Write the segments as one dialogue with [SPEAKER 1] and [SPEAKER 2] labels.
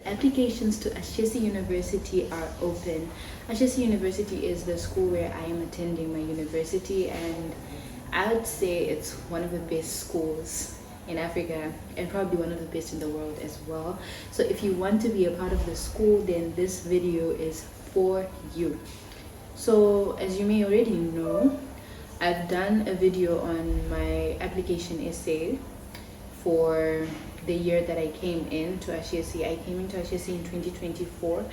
[SPEAKER 1] applications to Ashesi University are open. Ashesi University is the school where I am attending my university, and I would say it's one of the best schools in Africa and probably one of the best in the world as well. So if you want to be a part of the school, then this video is for you. So as you may already know, I've done a video on my application essay for the year that I came into Ashesi. I came into Ashesi in 2024,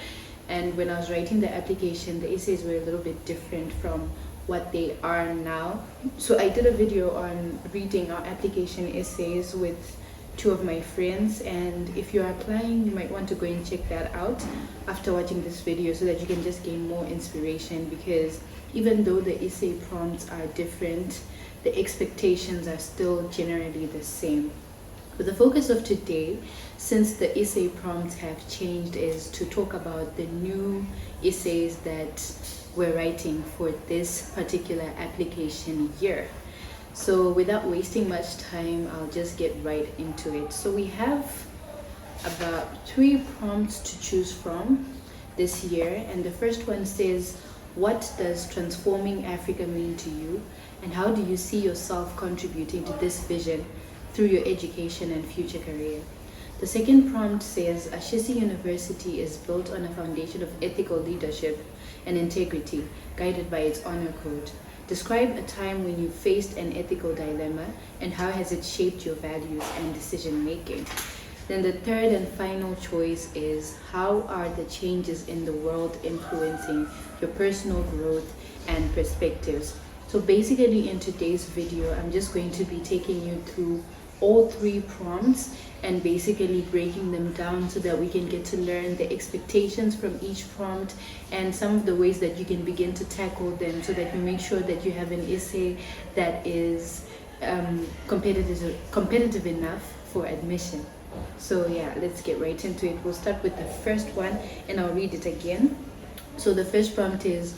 [SPEAKER 1] and when I was writing the application, the essays were a little bit different from what they are now. So I did a video on reading our application essays with two of my friends, and if you're applying, you might want to go and check that out after watching this video so that you can just gain more inspiration, because even though the essay prompts are different, the expectations are still generally the same. But the focus of today, since the essay prompts have changed, is to talk about the new essays that we're writing for this particular application year. So without wasting much time, I'll just get right into it. So we have about 3 prompts to choose from this year, and the first one says, what does transforming Africa mean to you, and how do you see yourself contributing to this vision through your education and future career? The second prompt says, Ashesi University is built on a foundation of ethical leadership and integrity, guided by its honor code. Describe a time when you faced an ethical dilemma, and how has it shaped your values and decision making? Then the third and final choice is, how are the changes in the world influencing your personal growth and perspectives? So basically in today's video, I'm just going to be taking you through all 3 prompts and basically breaking them down so that we can get to learn the expectations from each prompt and some of the ways that you can begin to tackle them, so that you make sure that you have an essay that is competitive enough for admission. So yeah, let's get right into it. We'll start with the first one and I'll read it again. So the first prompt is,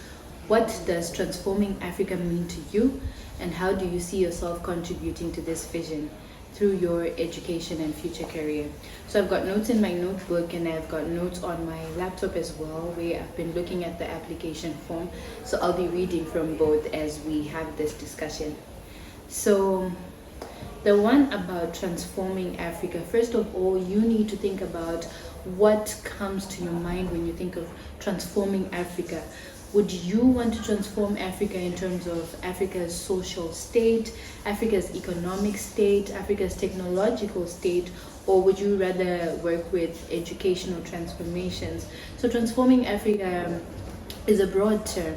[SPEAKER 1] what does transforming Africa mean to you, and how do you see yourself contributing to this vision through your education and future career? So I've got notes in my notebook, and I've got notes on my laptop as well, where I've been looking at the application form. So I'll be reading from both as we have this discussion. So the one about transforming Africa, first of all, you need to think about what comes to your mind when you think of transforming Africa. Would you want to transform Africa in terms of Africa's social state, Africa's economic state, Africa's technological state, or would you rather work with educational transformations? So transforming Africa is a broad term,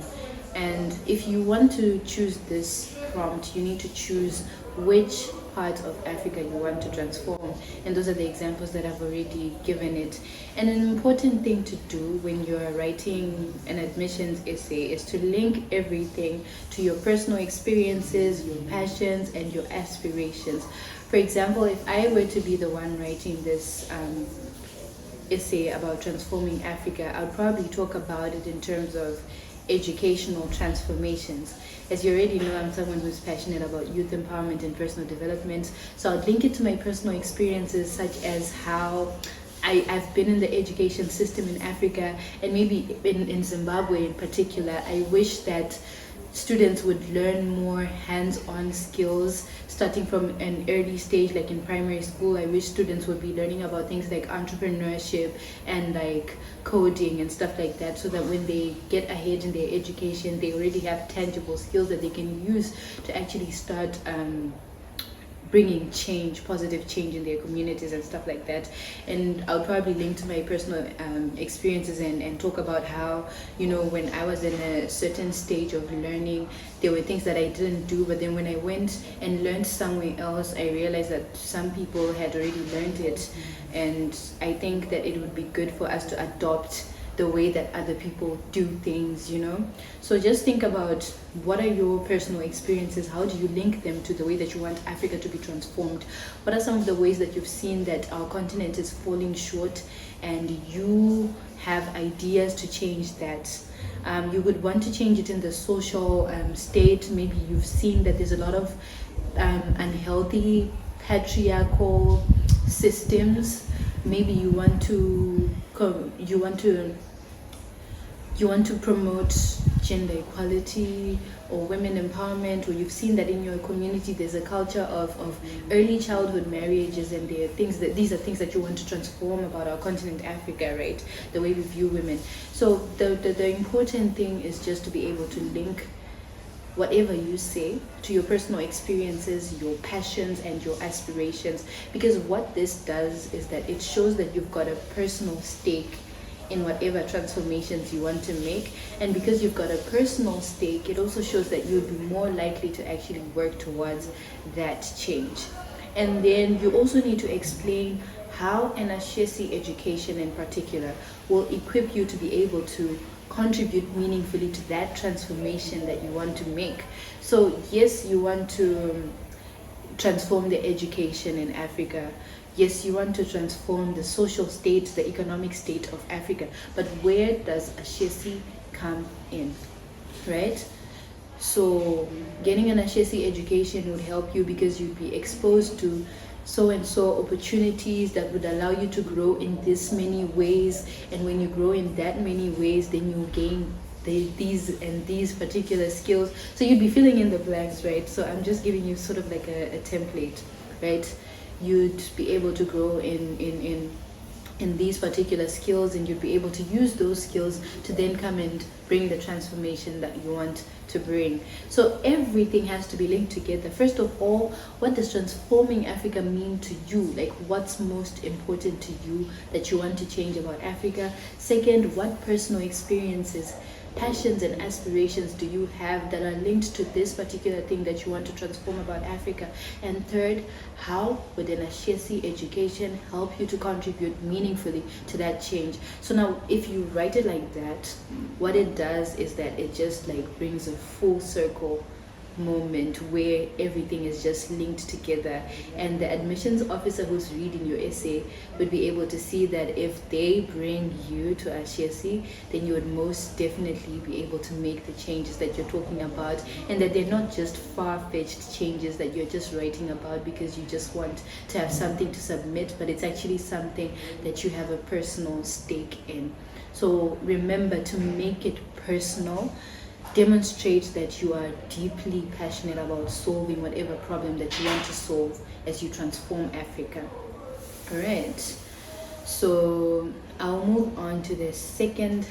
[SPEAKER 1] and if you want to choose this prompt, you need to choose which part of Africa you want to transform, and those are the examples that I've already given it. And an important thing to do when you're writing an admissions essay is to link everything to your personal experiences, your passions, and your aspirations. For example, if I were to be the one writing this essay about transforming Africa, I would probably talk about it in terms of educational transformations. As you already know, I'm someone who's passionate about youth empowerment and personal development, so I'd link it to my personal experiences, such as how I've been in the education system in Africa, and maybe in Zimbabwe in particular. I wish that students would learn more hands-on skills starting from an early stage, like in primary school. I wish students would be learning about things like entrepreneurship and like coding and stuff like that, so that when they get ahead in their education, they already have tangible skills that they can use to actually start bringing change, positive change in their communities and stuff like that. And I'll probably link to my personal experiences and talk about how, you know, when I was in a certain stage of learning, there were things that I didn't do, but then when I went and learned somewhere else, I realized that some people had already learned it. And I think that it would be good for us to adopt the way that other people do things, you know. So just think about, what are your personal experiences? How do you link them to the way that you want Africa to be transformed? What are some of the ways that you've seen that our continent is falling short and you have ideas to change that? You would want to change it in the social state. Maybe you've seen that there's a lot of unhealthy patriarchal systems maybe you want to promote gender equality or women empowerment, or you've seen that in your community there's a culture of early childhood marriages, and there are things that these are things that you want to transform about our continent Africa, right? The way we view women. So the important thing is just to be able to link whatever you say to your personal experiences, your passions, and your aspirations. Because what this does is that it shows that you've got a personal stake in whatever transformations you want to make. And because you've got a personal stake, it also shows that you'll be more likely to actually work towards that change. And then you also need to explain how an Ashesi education in particular will equip you to be able to contribute meaningfully to that transformation that you want to make. So yes, you want to transform the education in Africa. Yes, you want to transform the social state, the economic state of Africa. But where does Ashesi come in, right? So getting an Ashesi education would help you because you'd be exposed to so and so opportunities that would allow you to grow in this many ways. And when you grow in that many ways, then you gain these particular skills. So you'd be filling in the blanks, right? So I'm just giving you sort of like a template, right? You'd be able to grow in these particular skills, and you'd be able to use those skills to then come and bring the transformation that you want to bring. So everything has to be linked together. First of all, what does transforming Africa mean to you? Like, what's most important to you that you want to change about Africa? Second, what personal experiences, passions, and aspirations do you have that are linked to this particular thing that you want to transform about Africa? And third, how would an Ashesi education help you to contribute meaningfully to that change? So now, if you write it like that, what it does is that it just like brings a full circle moment where everything is just linked together, and the admissions officer who's reading your essay would be able to see that if they bring you to Ashesi, then you would most definitely be able to make the changes that you're talking about, and that they're not just far-fetched changes that you're just writing about because you just want to have something to submit, but it's actually something that you have a personal stake in. So remember to make it personal. Demonstrate that you are deeply passionate about solving whatever problem that you want to solve as you transform Africa. All right, so I'll move on to the second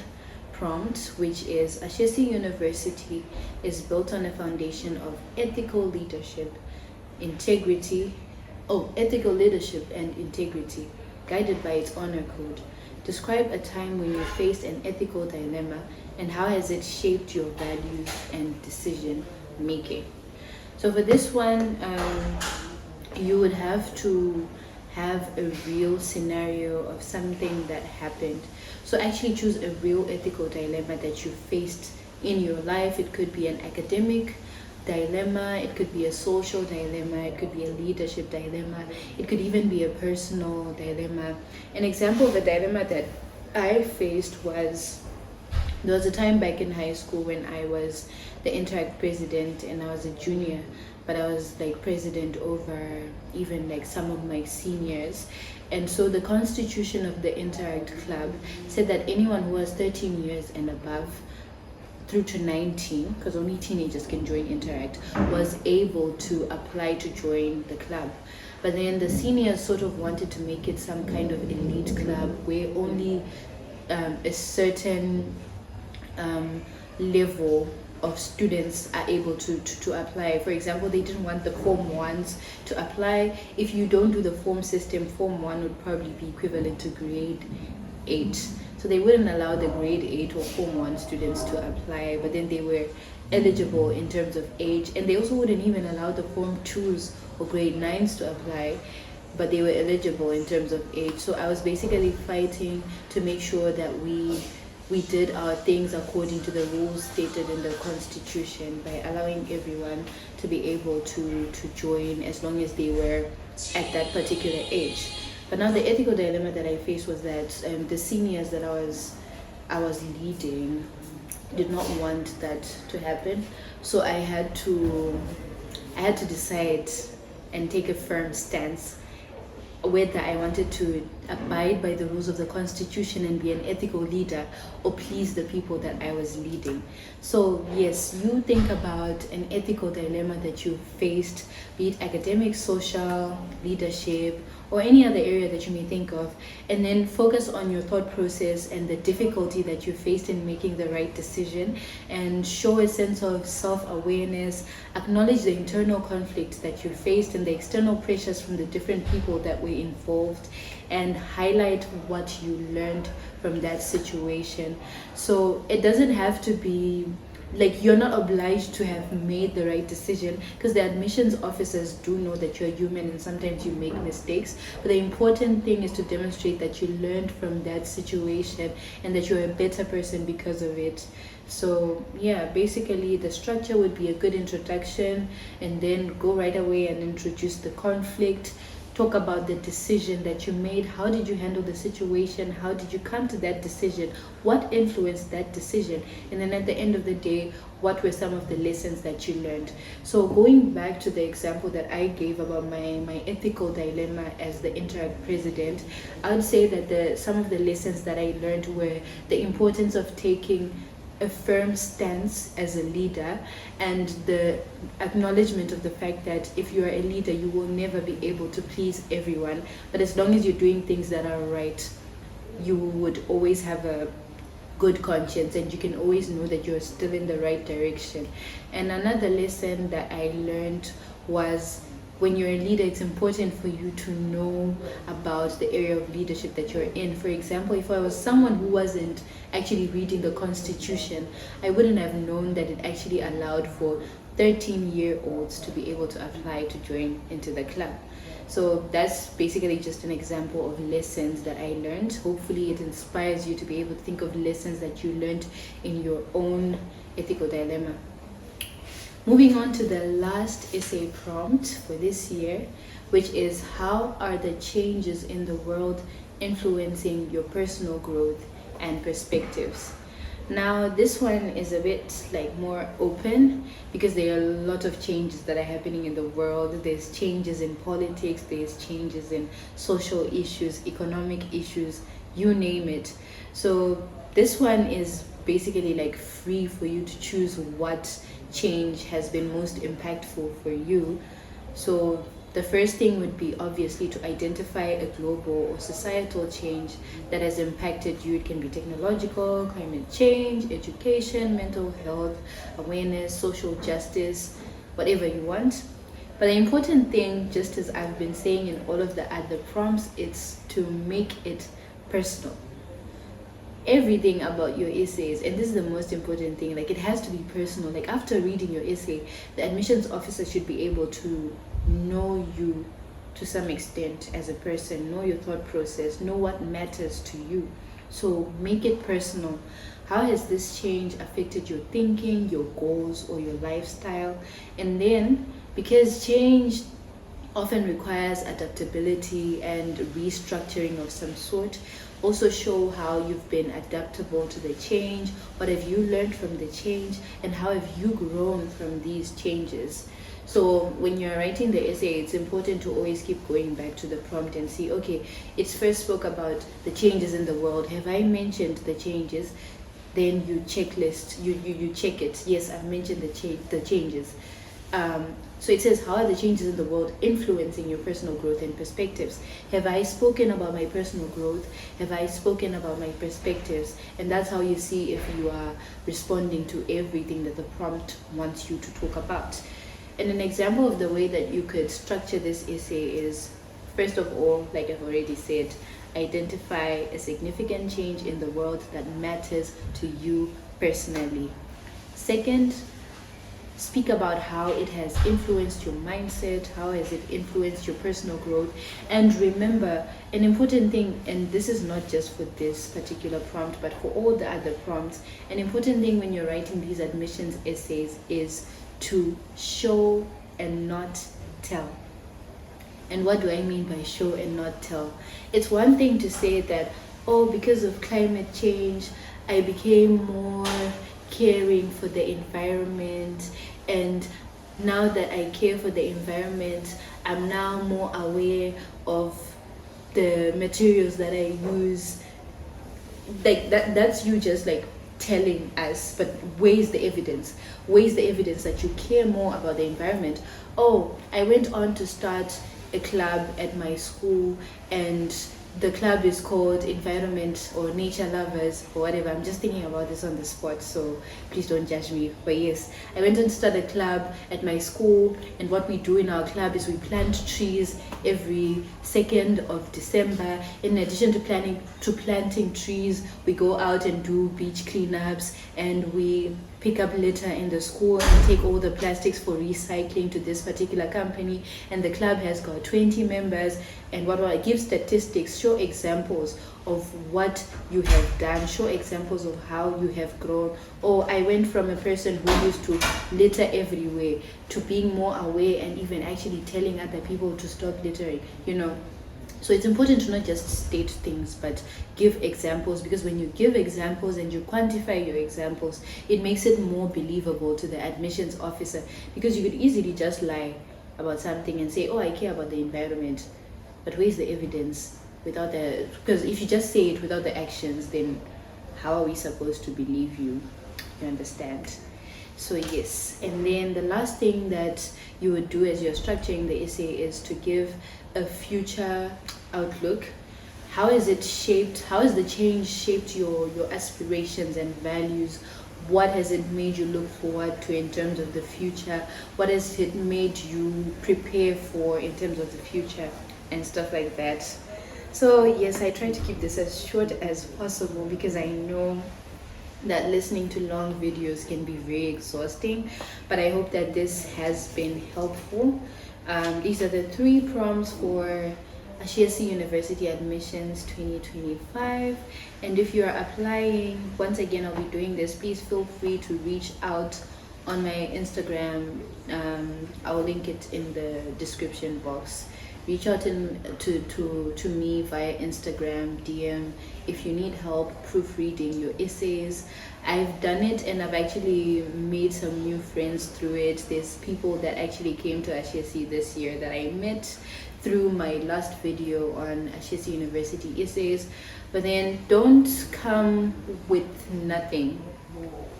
[SPEAKER 1] prompt, which is Ashesi University is built on a foundation of ethical leadership and integrity, guided by its honor code. Describe a time when you faced an ethical dilemma, and how has it shaped your values and decision making? So for this one, you would have to have a real scenario of something that happened. So actually choose a real ethical dilemma that you faced in your life. It could be an academic dilemma, it could be a social dilemma, it could be a leadership dilemma, it could even be a personal dilemma. An example of a dilemma that I faced was, there was a time back in high school when I was the Interact president and I was a junior, but I was like president over even like some of my seniors. And so the constitution of the Interact club said that anyone who was 13 years and above through to 19, because only teenagers can join Interact, was able to apply to join the club. But then the seniors sort of wanted to make it some kind of elite club where only a certain level of students are able to apply. For example, they didn't want the Form 1s to apply. If you don't do the form system, Form 1 would probably be equivalent to grade 8. So they wouldn't allow the grade 8 or Form 1 students to apply, but then they were eligible in terms of age. And they also wouldn't even allow the Form 2s or grade 9s to apply, but they were eligible in terms of age. So I was basically fighting to make sure that we did our things according to the rules stated in the constitution by allowing everyone to be able to join as long as they were at that particular age. But now the ethical dilemma that I faced was that the seniors that I was leading did not want that to happen. So I had to decide and take a firm stance whether I wanted to abide by the rules of the constitution and be an ethical leader or please the people that I was leading. So yes, you think about an ethical dilemma that you faced, be it academic, social, leadership, or any other area that you may think of, and then focus on your thought process and the difficulty that you faced in making the right decision, and show a sense of self-awareness, acknowledge the internal conflict that you faced and the external pressures from the different people that were involved, and highlight what you learned from that situation. So it doesn't have to be like you're not obliged to have made the right decision, because the admissions officers do know that you're human and sometimes you make mistakes, but the important thing is to demonstrate that you learned from that situation and that you're a better person because of it. So yeah, basically the structure would be a good introduction, and then go right away and introduce the conflict. Talk about the decision that you made. How did you handle the situation? How did you come to that decision? What influenced that decision? And then at the end of the day, what were some of the lessons that you learned? So going back to the example that I gave about my ethical dilemma as the Interact president, I would say that some of the lessons that I learned were the importance of taking a firm stance as a leader, and the acknowledgement of the fact that if you are a leader, you will never be able to please everyone, but as long as you're doing things that are right, you would always have a good conscience and you can always know that you're still in the right direction. And another lesson that I learned was, when you're a leader, it's important for you to know about the area of leadership that you're in. For example, if I was someone who wasn't actually reading the Constitution, I wouldn't have known that it actually allowed for 13-year-olds to be able to apply to join into the club. So that's basically just an example of lessons that I learned. Hopefully it inspires you to be able to think of lessons that you learned in your own ethical dilemma. Moving on to the last essay prompt for this year, which is, how are the changes in the world influencing your personal growth and perspectives? Now this one is a bit like more open, because there are a lot of changes that are happening in the world. There's changes in politics, there's changes in social issues, economic issues, you name it. So this one is basically like free for you to choose what change has been most impactful for you. So the first thing would be obviously to identify a global or societal change that has impacted you. It can be technological, climate change, education, mental health, awareness, social justice, whatever you want. But the important thing, just as I've been saying in all of the other prompts, it's to make it personal. Everything about your essays, and this is the most important thing, like it has to be personal. Like after reading your essay, the admissions officer should be able to know you to some extent as a person, know your thought process, know what matters to you. So make it personal. How has this change affected your thinking, your goals, or your lifestyle? And then, because change often requires adaptability and restructuring of some sort, also show how you've been adaptable to the change. What have you learned from the change, and how have you grown from these changes? So when you're writing the essay, it's important to always keep going back to the prompt and see, okay, it first spoke about the changes in the world. Have I mentioned the changes? Then you checklist, you check it. Yes, I've mentioned the changes. So it says, how are the changes in the world influencing your personal growth and perspectives? Have I spoken about my personal growth? Have I spoken about my perspectives? And that's how you see if you are responding to everything that the prompt wants you to talk about. And an example of the way that you could structure this essay is, first of all, like I've already said, identify a significant change in the world that matters to you personally. Second, speak about how it has influenced your mindset, how has it influenced your personal growth. And remember, an important thing, and this is not just for this particular prompt, but for all the other prompts, an important thing when you're writing these admissions essays is to show and not tell. And what do I mean by show and not tell? It's one thing to say that, oh, because of climate change, I became more caring for the environment, and now that I care for the environment, I'm now more aware of the materials that I use, like that's you just like telling us, but where's the evidence? Where's the evidence that you care more about the environment? Oh, I went on to start a club at my school, and the club is called Environment or Nature Lovers or whatever. I'm just thinking about this on the spot, so please don't judge me. But yes, I went and started a club at my school, and what we do in our club is we plant trees every 2nd of December. In addition to planting trees, we go out and do beach cleanups, and we pick up litter in the school and take all the plastics for recycling to this particular company. And the club has got 20 members, and what I give statistics, show examples of what you have done, show examples of how you have grown. Or I went from a person who used to litter everywhere to being more aware and even actually telling other people to stop littering, you know. So it's important to not just state things, but give examples, because when you give examples and you quantify your examples, it makes it more believable to the admissions officer, because you could easily just lie about something and say, oh, I care about the environment, but where's the evidence? Without the, because if you just say it without the actions, then how are we supposed to believe you? You understand? So yes, and then the last thing that you would do as you're structuring the essay is to give a future outlook. How is it shaped? How has the change shaped your aspirations and values? What has it made you look forward to in terms of the future? What has it made you prepare for in terms of the future and stuff like that? So yes, I try to keep this as short as possible, because I know that listening to long videos can be very exhausting, but I hope that this has been helpful. These are the 3 prompts for Ashesi University Admissions 2025, and if you are applying, once again I'll be doing this, please feel free to reach out on my Instagram. I'll link it in the description box. Reach out to me via Instagram DM if you need help proofreading your essays. I've done it, and I've actually made some new friends through it. There's people that actually came to Ashesi this year that I met through my last video on Ashesi University essays. But then don't come with nothing,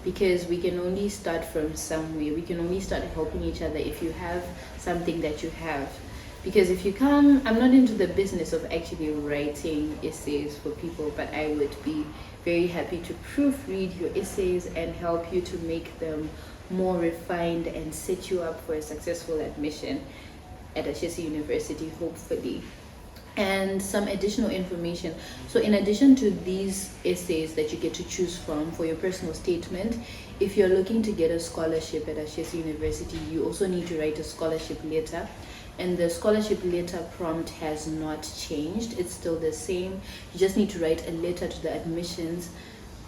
[SPEAKER 1] because we can only start from somewhere. We can only start helping each other if you have something that you have. Because if you come, I'm not into the business of actually writing essays for people, but I would be very happy to proofread your essays and help you to make them more refined and set you up for a successful admission at Ashesi University, hopefully. And some additional information. So in addition to these essays that you get to choose from for your personal statement, if you're looking to get a scholarship at Ashesi University, you also need to write a scholarship letter. And the scholarship letter prompt has not changed. It's still the same. You just need to write a letter to the admissions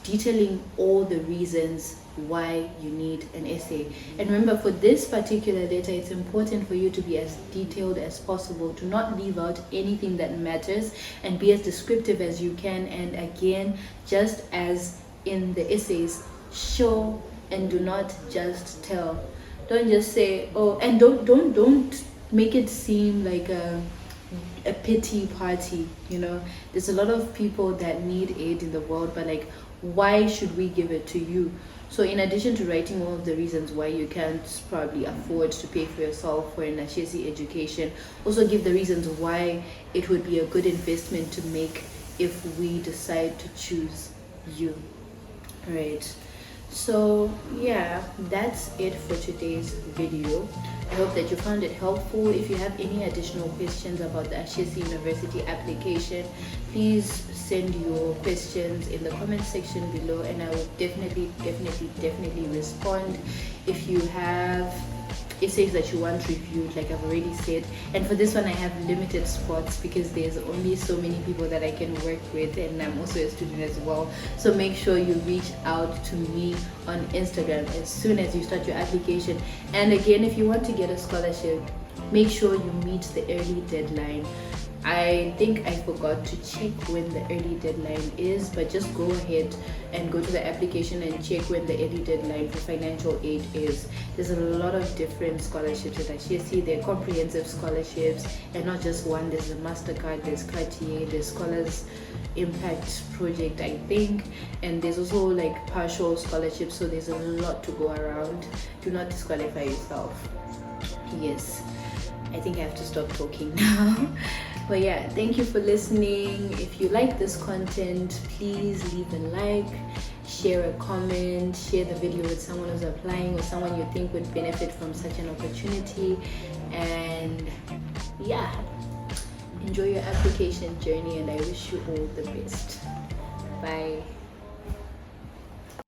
[SPEAKER 1] detailing all the reasons why you need an essay. And remember, for this particular letter, it's important for you to be as detailed as possible, to not leave out anything that matters, and be as descriptive as you can. And again, just as in the essays, show and do not just tell. Don't just say, oh, and don't make it seem like a pity party. You know, there's a lot of people that need aid in the world, but like, why should we give it to you? So in addition to writing all of the reasons why you can't probably afford to pay for yourself for an Ashesi education, also give the reasons why it would be a good investment to make if we decide to choose you. All right, so yeah, that's it for today's video. I hope that you found it helpful. If you have any additional questions about the Ashesi University application, please send your questions in the comment section below, and I will definitely respond. If you have essays that you want reviewed, like I've already said, and for this one I have limited spots because there's only so many people that I can work with, and I'm also a student as well. So make sure you reach out to me on Instagram as soon as you start your application. And again, if you want to get a scholarship, make sure you meet the early deadline. I think I forgot to check when the early deadline is, but just go ahead and go to the application and check when the early deadline for financial aid is. There's a lot of different scholarships at Ashesi. They're comprehensive scholarships, and not just one. There's a MasterCard, there's Cartier, there's Scholars Impact Project, I think, and there's also like partial scholarships, so there's a lot to go around. Do not disqualify yourself. Yes, I think I have to stop talking now. But yeah, thank you for listening. If you like this content, please leave a like, share a comment, share the video with someone who's applying or someone you think would benefit from such an opportunity. And yeah, enjoy your application journey, and I wish you all the best. Bye.